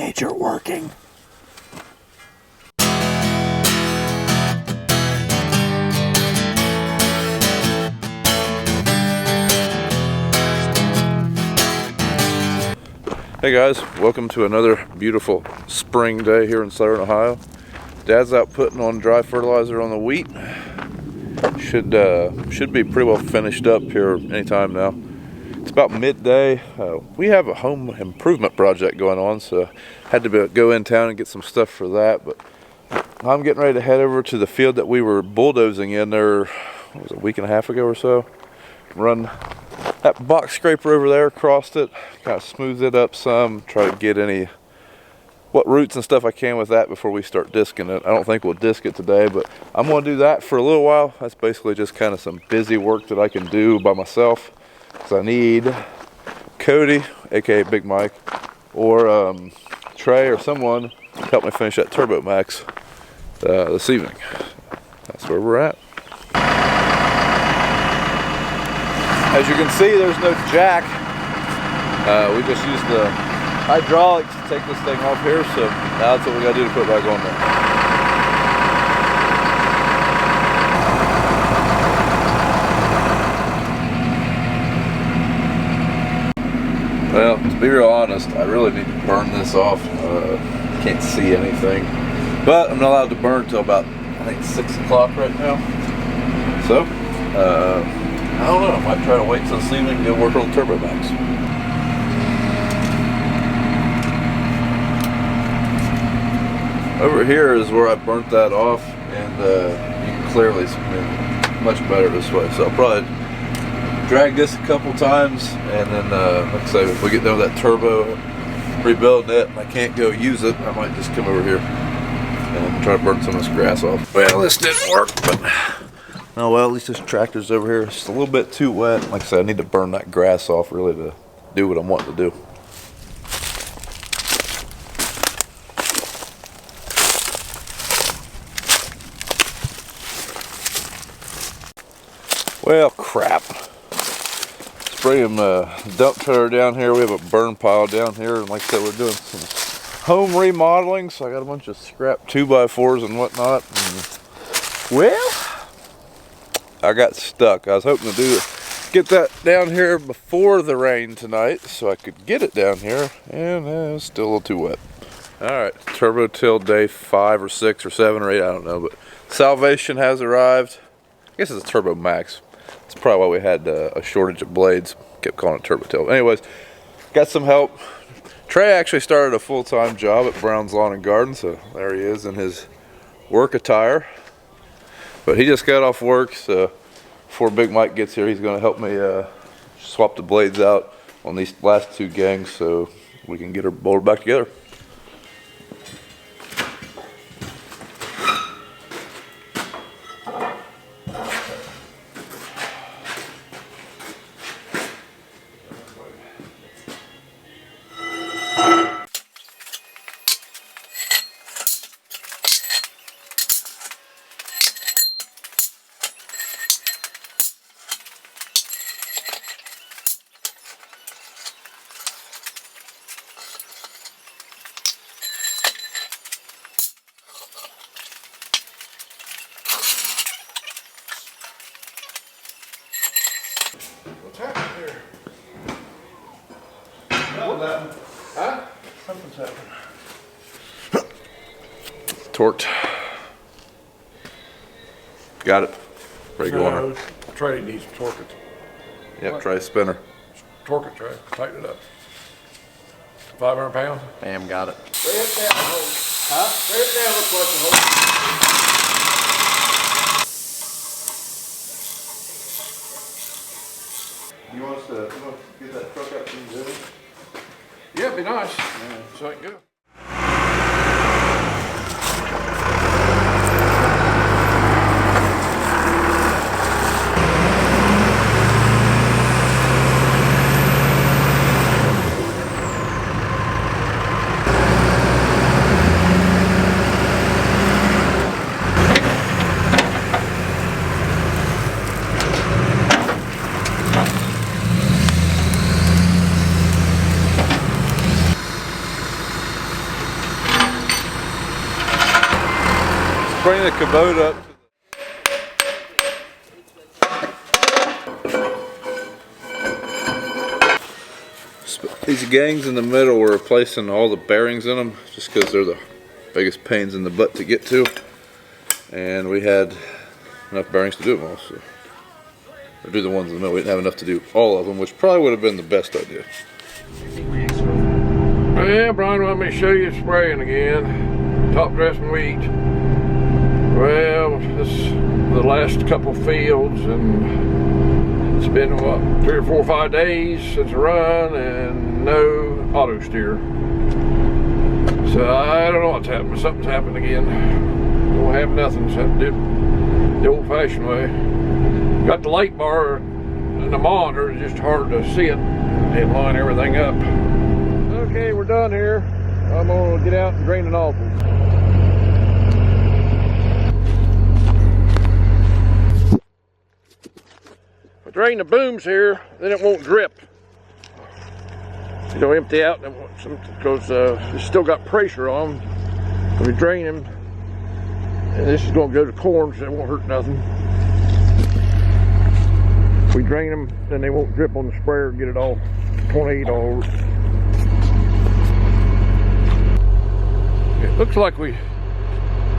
nature working. Hey guys, welcome to another beautiful spring day here in Southern Ohio. Dad's out putting on dry fertilizer on the wheat. Should be pretty well finished up here anytime now. It's about midday. We have a home improvement project going on, so had to go in town and get some stuff for that. But I'm getting ready to head over to the field that we were bulldozing in there, what was it, a week and a half ago or so. Run that box scraper over there, crossed it, kind of smoothed it up some, try to get what roots and stuff I can with that before we start disking it. I don't think we'll disc it today, but I'm going to do that for a little while. That's basically just kind of some busy work that I can do by myself. So I need Cody, aka Big Mike, or Trey or someone to help me finish that Turbo Max this evening. That's where we're at. As you can see, there's no jack. We just used the hydraulics to take this thing off here, so now that's what we gotta do to put it back on there. Well, to be real honest, I really need to burn this off. Can't see anything. But I'm not allowed to burn until about, I think, 6 o'clock right now. So, I don't know, I might try to wait till this evening and go work on the Turbo Max. Over here is where I burnt that off, and you can clearly see much better this way. So I'll probably drag this a couple times, and then, like I say, if we get done with that turbo, rebuilding it, and I can't go use it, I might just come over here and try to burn some of this grass off. Well, this didn't work, but oh well, at least this tractor's over here. It's just a little bit too wet. Like I said, I need to burn that grass off really to do what I'm wanting to do. Well, crap. Let's bring him dump trailer down here. We have a burn pile down here, and like I said, we're doing some home remodeling, so I got a bunch of scrap 2x4s and whatnot. And, well, I got stuck. I was hoping to get that down here before the rain tonight so I could get it down here, and it's still a little too wet. Alright, turbo till day 5 or 6 or 7 or 8, I don't know, but salvation has arrived. I guess it's a Turbo Max. That's probably why we had a shortage of blades. Kept calling it turbo till. Anyways, got some help. Trey actually started a full-time job at Brown's Lawn and Garden, so there he is in his work attire. But he just got off work, so before Big Mike gets here, he's going to help me swap the blades out on these last 2 gangs so we can get her bolted back together. What's happening here? Huh? Something's happening. Torqued. Got it. Ready to go on her. Trey needs to torque it. Yep, try a spinner. Torque it, Trey. Tighten it up. 500 pounds? Bam, got it. Lay it down, hold. Huh? Lay it down, look like a hold. You want us to get that truck out from the zoo? Yeah, it'd be nice. Yeah. So I can go. bring the Kubota up. These gangs in the middle, we're replacing all the bearings in them just because they're the biggest pains in the butt to get to. And we had enough bearings to do them all. So. Or do the ones in the middle. We didn't have enough to do all of them, which probably would have been the best idea. Yeah, Brian, let me show you spraying again. Top dressing wheat. Well, this is the last couple fields, and it's been what, 3 or 4 or 5 days since a run, and no auto steer. So I don't know what's happened. Something's happened again. Don't have nothing. So I have to do it the old-fashioned way. Got the light bar and the monitor. It's just hard to see it and line everything up. Okay, we're done here. I'm gonna get out and drain the nozzles. If I drain the booms here, then it won't drip. It'll empty out because it's still got pressure on. If we drain them, and this is gonna go to corn, so it won't hurt nothing. If we drain them, then they won't drip on the sprayer and get it all 28 all over. It looks like we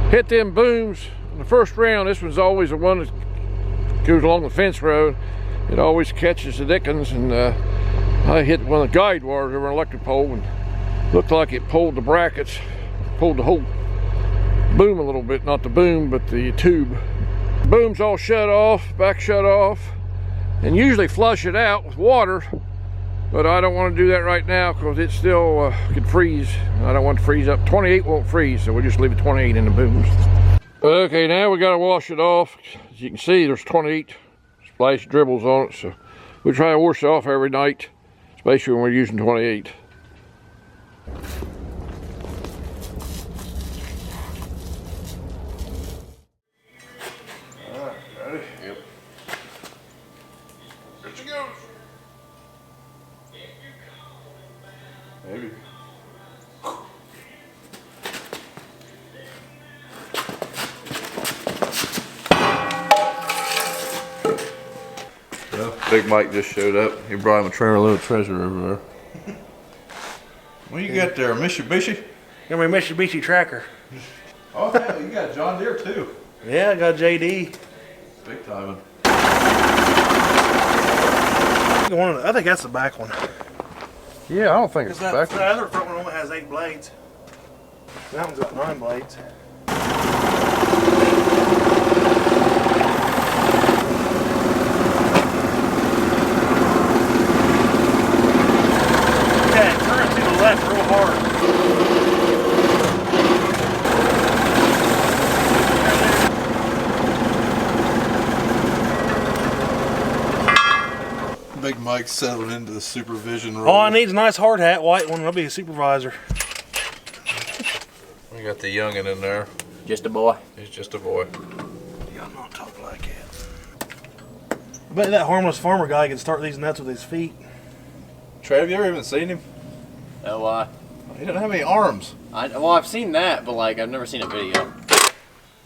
hit them booms in the first round. This one's always the one that goes along the fence road. It always catches the dickens, and I hit one of the guide wires over an electric pole and looked like it pulled the brackets, pulled the whole boom a little bit, not the boom, but the tube. The boom's all shut off, back shut off, and usually flush it out with water, but I don't want to do that right now because it still could freeze. I don't want to freeze up. 28 won't freeze, so we'll just leave it 28 in the booms. Okay, now we got to wash it off. As you can see, there's 28 splash dribbles on it, so we try to wash it off every night, especially when we're using 28. Alright, ready? Yep. Here she goes. Maybe. Well, Big Mike just showed up. He brought him a trailer load of treasure over there. What you got there, Mitsubishi? Got my Mitsubishi tracker. Oh hell, you got John Deere too. Yeah, I got JD. Big timing. I think that's the back one. Yeah, I don't think it's That, back. the other front one only has 8 blades. That one's got 9 blades. Yeah, turn it to the left real hard. Big Mike settled into the supervision role. All I need is a nice hard hat, white one. I'll be a supervisor. We got the youngin' in there. Just a boy. He's just a boy. Y'all not talk like that. I bet that harmless farmer guy can start these nuts with his feet. Trey, have you ever even seen him? Oh, why? He doesn't have any arms. Well, I've seen that, but like I've never seen a video.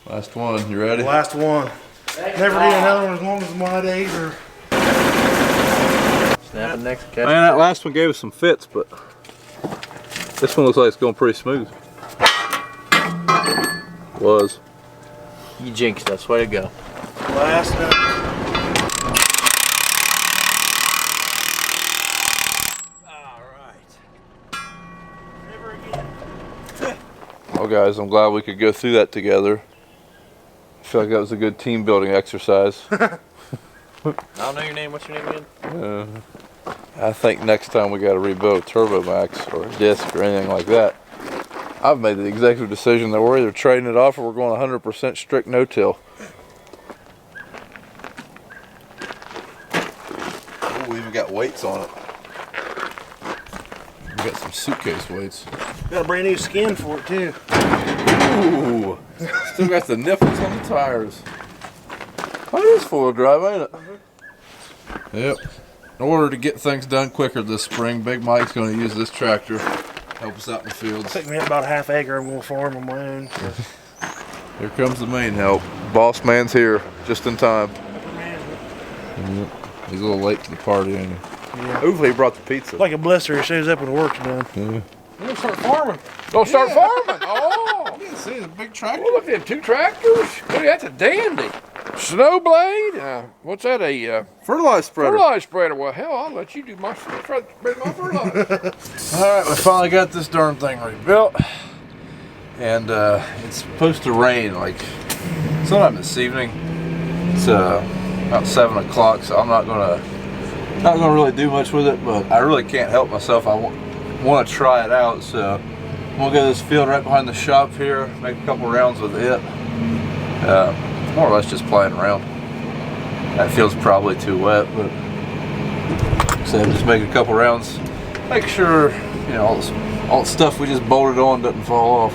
Last one, you ready? Last one. Never need another one as long as my days are. Snap it next catch. Man, that last one gave us some fits, but this one looks like it's going pretty smooth. Was. You jinxed us. Way to go. Last nut. Well, guys, I'm glad we could go through that together. I feel like that was a good team building exercise. I don't know your name. What's your name again? I think next time we got to rebuild a Turbo Max or a disc or anything like that, I've made the executive decision that we're either trading it off or we're going 100% strict no-till. Oh, we even got weights on it. We got some suitcase weights. Got a brand new skin for it too. Ooh, still got the nipples on the tires. Oh, it is four-wheel drive, ain't it? Yep. In order to get things done quicker this spring, Big Mike's going to use this tractor. Help us out in the fields. Took me about a half acre. I'm going to farm on my own. So. Here comes the main help. Boss man's here just in time. Yep. He's a little late to the party, ain't he? Yeah. Hopefully he brought the pizza. Like a blister, he shows up when the work's done. Yeah. We'll start farming. Don't start farming. Oh, You can see it's a big tractor. well, look at them 2 tractors. Look, that's a dandy. Snow blade. What's that? A Fertilizer spreader. fertilizer spreader. Well, hell, I'll let you do my spread my fertilizer. All right, we finally got this darn thing rebuilt, and it's supposed to rain like sometime this evening. It's about 7 o'clock, so I'm not gonna really do much with it, but I really can't help myself. I want to try it out, so I'm gonna go to this field right behind the shop here, make a couple rounds with it. More or less just playing around. That field's probably too wet, but so just make a couple rounds, make sure all the stuff we just bolted on doesn't fall off.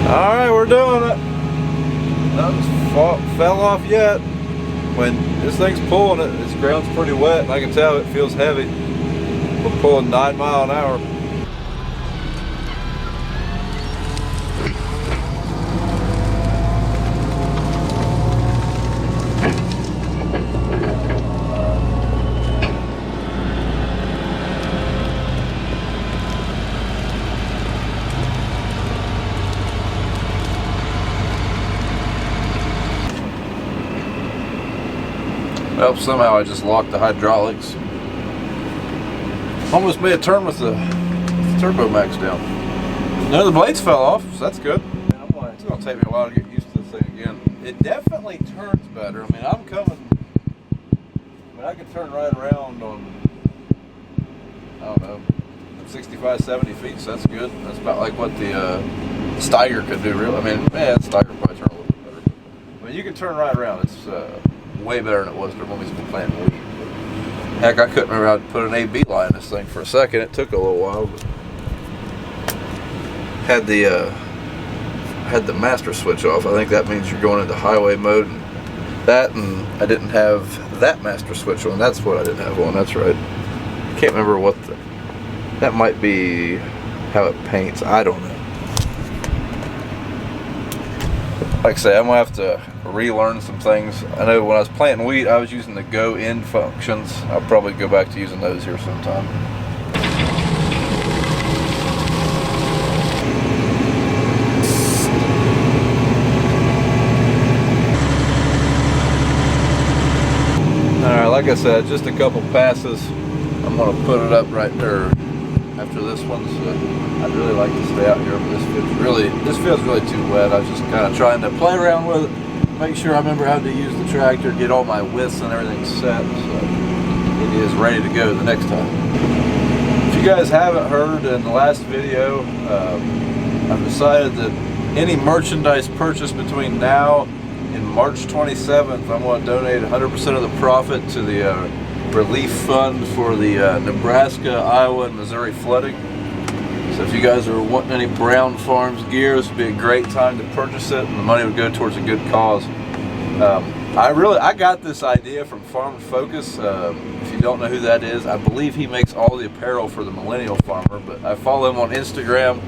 Alright, we're doing it. Nothing's fell off yet. When this thing's pulling it, this ground's pretty wet, and I can tell it feels heavy. We're pulling 9 miles an hour. Well, somehow I just locked the hydraulics. Almost made a turn with the turbo max down. None of the blades fell off, so that's good. It's gonna take me a while to get used to this thing again. It definitely turns better. I mean, I can turn right around on, I don't know, 65, 70 feet, so that's good. That's about like what the Steiger could do, really. I mean, the Steiger probably turn a little bit better. I mean, you can turn right around. It's way better than it was when we was planting wheat. Heck, I couldn't remember how to put an AB line in this thing for a second. It took a little while, but had the master switch off. I think that means you're going into highway mode. And I didn't have that master switch on. That's what I didn't have on. That's right. I can't remember what that might be how it paints. I don't know. Like I say, I'm gonna have to relearn some things. I know when I was planting wheat, I was using the go in functions. I'll probably go back to using those here sometime. Alright, like I said, just a couple passes. I'm gonna put it up right there after this one. So I'd really like to stay out here, but this feels really too wet. I was just kind of trying to play around with it, make sure I remember how to use the tractor, get all my widths and everything set, so it is ready to go the next time. If you guys haven't heard in the last video, I've decided that any merchandise purchased between now and March 27th, I'm going to donate 100% of the profit to the relief fund for the Nebraska, Iowa, and Missouri flooding. So if you guys are wanting any Brown Farms gear, this would be a great time to purchase it, and the money would go towards a good cause. I got this idea from Farm Focus. If you don't know who that is, I believe he makes all the apparel for the millennial farmer, but I follow him on Instagram,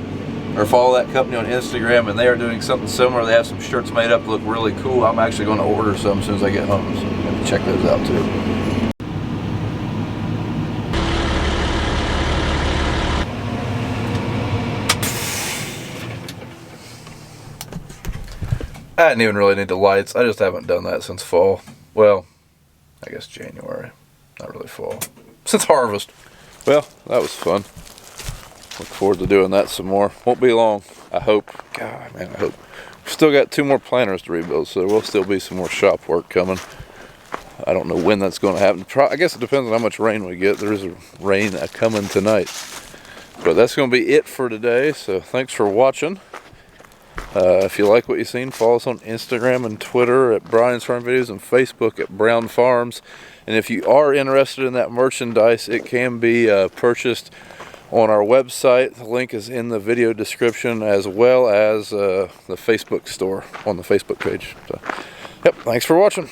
or follow that company on Instagram, and they are doing something similar. They have some shirts made up that look really cool. I'm actually going to order some as soon as I get home, so I'm going to check those out too. I didn't even really need the lights. I just haven't done that since fall. Well, I guess January. Not really fall. Since harvest. Well, that was fun. Look forward to doing that some more. Won't be long, I hope. God, man, I hope. We've still got 2 more planters to rebuild, so there will still be some more shop work coming. I don't know when that's going to happen. I guess it depends on how much rain we get. There is a rain coming tonight. But that's going to be it for today, so thanks for watching. If you like what you've seen, follow us on Instagram and Twitter at Brian's Farm Videos and Facebook at Brown Farms. And if you are interested in that merchandise, it can be purchased on our website. The link is in the video description, as well as the Facebook store on the Facebook page. So, yep, thanks for watching.